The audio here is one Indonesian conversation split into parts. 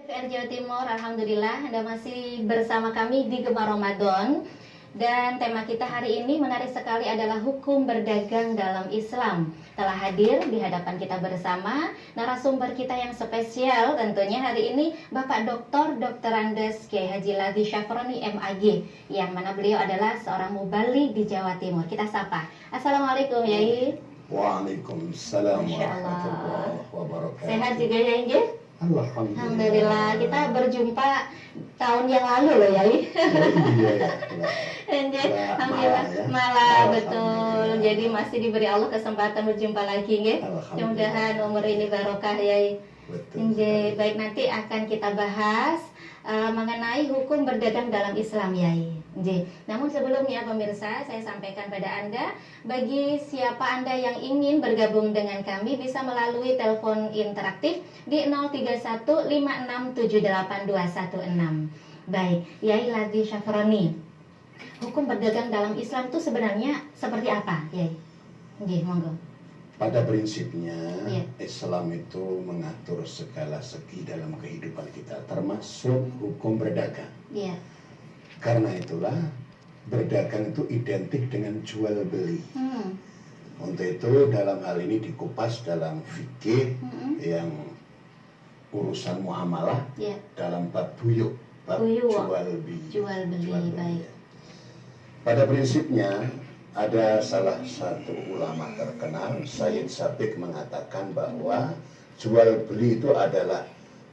TVR Jawa Timur, Alhamdulillah Anda masih bersama kami di Gemar Ramadan. Dan tema kita hari ini menarik sekali adalah hukum berdagang dalam Islam. Telah hadir di hadapan kita bersama narasumber kita yang spesial tentunya hari ini Bapak Dr. Andes Kiai Haji Ladzi Syafroni MAG, yang mana beliau adalah seorang mubaligh di Jawa Timur. Kita sapa. Assalamualaikum Yai. Waalaikumsalam warahmatullahi wabarakatuh. Sehat juga ya Inge? Alhamdulillah. Kita berjumpa tahun yang lalu loh Yai. Iya. Alhamdulillah malah betul. Jadi masih diberi Allah kesempatan berjumpa lagi nggih. Mudah-mudahan umur ini barokah Yai. Nggih, baik, nanti akan kita bahas mengenai hukum berdagang dalam Islam Yai. Nggih. Namun sebelumnya pemirsa, saya sampaikan pada Anda, bagi siapa Anda yang ingin bergabung dengan kami bisa melalui telepon interaktif di 03156782216. Baik, Yai Ladzi Syafroni. Hukum berdagang dalam Islam itu sebenarnya seperti apa, Yai? Nggih, monggo. Pada prinsipnya, Iya. Islam itu mengatur segala segi dalam kehidupan kita, termasuk hukum berdagang. Iya. Karena itulah berdagang itu identik dengan jual beli. Untuk itu dalam hal ini dikupas dalam fikih yang urusan muamalah, Iya. dalam bab buyuk, bab Buyuk. jual beli. Baik. Pada prinsipnya ada salah satu ulama terkenal, Sayyid Sabiq, mengatakan bahwa jual beli itu adalah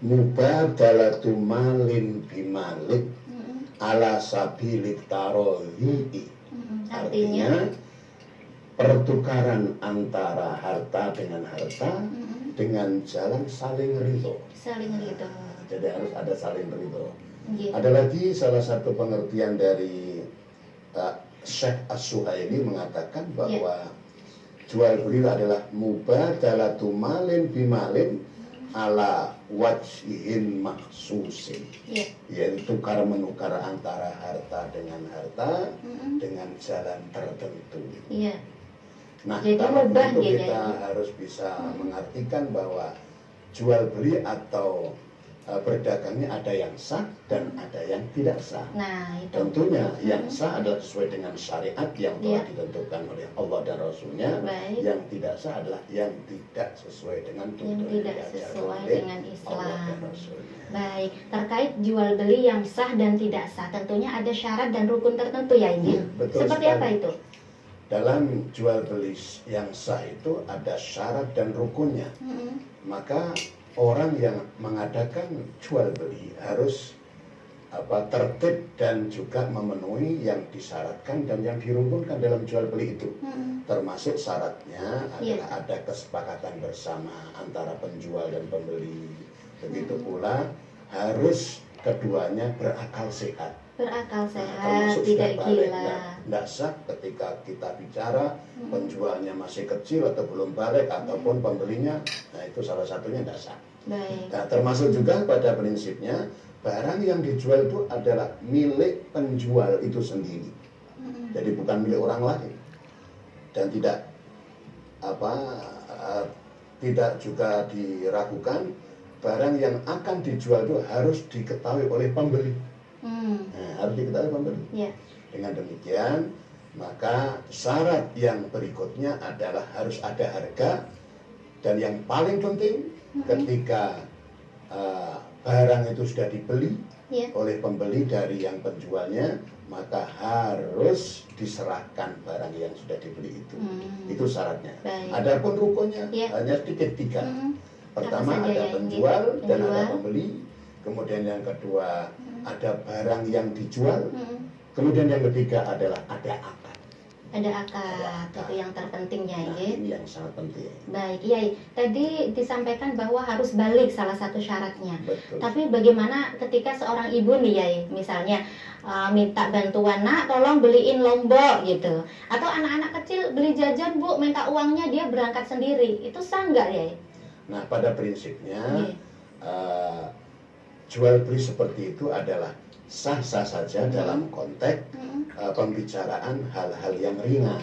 mubadalatu malin bimalik ala sabilit tarodhi'i. Artinya pertukaran antara harta dengan harta dengan jalan saling ridho. Saling ridho. Jadi harus ada saling ridho. Nggih. Ada lagi salah satu pengertian dari Syekh As-Suhaili mengatakan bahwa jual beli adalah mubadalatu malin bimalin ala wajhin maksusin, yaitu tukar menukar antara harta dengan harta dengan jalan tertentu. Iya. Nah, Jadi kalau mubah begitu gitu kita ya. harus bisa mengartikan bahwa jual beli atau berdagangnya ada yang sah dan ada yang tidak sah. Nah, itu. Tentunya yang sah adalah sesuai dengan syariat yang telah Iya. ditentukan oleh Allah dan Rasulnya. Baik. Yang tidak sah adalah yang tidak sesuai dengan Yang tuntunan tidak yang diajarkan sesuai oleh dengan Islam. Allah dan Rasulnya. Baik, terkait jual beli yang sah dan tidak sah, tentunya ada syarat dan rukun tertentu ya ini. Iya, betul Seperti sekali. apa itu? Dalam jual beli yang sah itu ada syarat dan rukunnya. Maka orang yang mengadakan jual beli harus tertib dan juga memenuhi yang disyaratkan dan yang dirukunkan dalam jual beli itu. Termasuk syaratnya adalah ada kesepakatan bersama antara penjual dan pembeli. Begitu pula harus keduanya berakal sehat. Berakal sehat, Termasuk tidak sudah balik. gila. Tidak sah ketika kita bicara penjualnya masih kecil atau belum balik ataupun pembelinya, nah itu salah satunya tidak sah. Baik. Nah, termasuk juga pada prinsipnya barang yang dijual itu adalah milik penjual itu sendiri. Jadi bukan milik orang lain. Dan tidak juga diragukan barang yang akan dijual itu harus diketahui oleh pembeli. Nah, harus diketahui pembeli. Ya. Dengan demikian, maka syarat yang berikutnya adalah harus ada harga, dan yang paling penting ketika barang itu sudah dibeli oleh pembeli dari yang penjualnya, maka harus diserahkan barang yang sudah dibeli itu. Itu syaratnya. Baik. Adapun rukunnya Ya. hanya sedikit 3. Pertama Apa saja ada ya, penjual dan ada penjual. pembeli. Kemudian yang kedua ada barang yang dijual. Kemudian yang ketiga adalah ada akad. Ada akad, itu yang terpenting ya, Nah, Ye. ini yang sangat penting. Baik, Yai. Tadi disampaikan bahwa harus balik salah satu syaratnya. Betul. Tapi bagaimana ketika seorang ibu nih Yai, misalnya minta bantuan, nak tolong beliin lombok gitu. Atau anak-anak kecil beli jajan, Bu, minta uangnya, dia berangkat sendiri. Itu sah nggak Yai? Nah, pada prinsipnya Iya. jual beli seperti itu adalah sah-sah saja dalam konteks pembicaraan hal-hal yang ringan.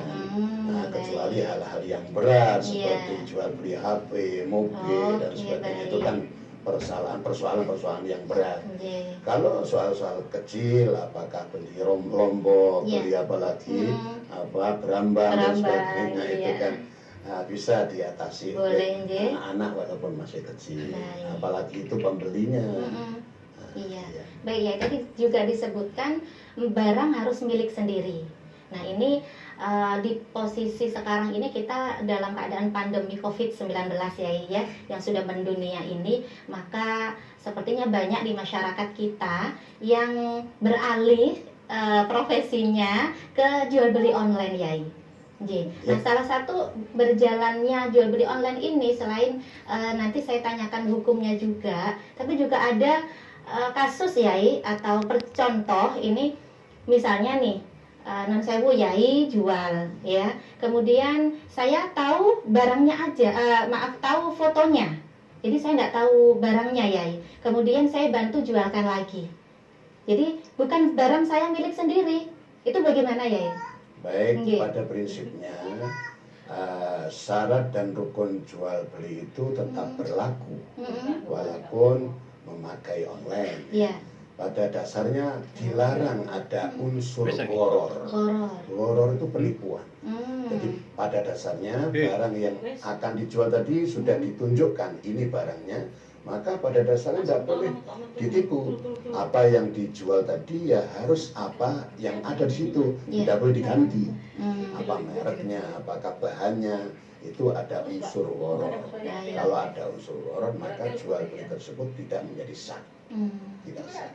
Nah, kecuali hal-hal yang berat seperti jual beli HP, mobil dan sebagainya, itu kan persoalan-persoalan yang berat. Nggih. Kalau soal-soal kecil, apakah beli lombok, Iya. beli apa lagi, berambang dan Berambang, sebagainya, itu iya. kan bisa diatasi Boleh, oleh nggih. anak-anak walaupun masih kecil. Baik. Apalagi itu pembelinya. Iya. Iya. Baik ya, tadi juga disebutkan barang harus milik sendiri. Nah, ini di posisi sekarang ini kita dalam keadaan pandemi COVID-19 ya, yang sudah mendunia ini, maka sepertinya banyak di masyarakat kita yang beralih profesinya ke jual beli online ya. Nah, salah satu berjalannya jual beli online ini selain nanti saya tanyakan hukumnya juga, tapi juga ada kasus yai atau percontoh ini, misalnya nih non sewu yai jual ya, kemudian saya tahu barangnya aja, tahu fotonya, jadi saya nggak tahu barangnya yai, kemudian saya bantu jualkan lagi, jadi bukan barang saya milik sendiri, itu bagaimana yai? Baik, Nggih. pada prinsipnya syarat dan rukun jual beli itu tetap berlaku walaupun memakai online. Iya. Pada dasarnya dilarang ada unsur horor. Horor. Horor itu penipuan. Jadi pada dasarnya barang yang akan dijual tadi sudah ditunjukkan ini barangnya, maka pada dasarnya tidak boleh ditipu. Apa yang dijual tadi ya harus apa yang ada di situ, tidak boleh diganti. Apa mereknya, apakah bahannya, itu ada unsur horor. Kalau ada unsur horor, maka jual beli tersebut tidak menjadi sah. Tidak sah.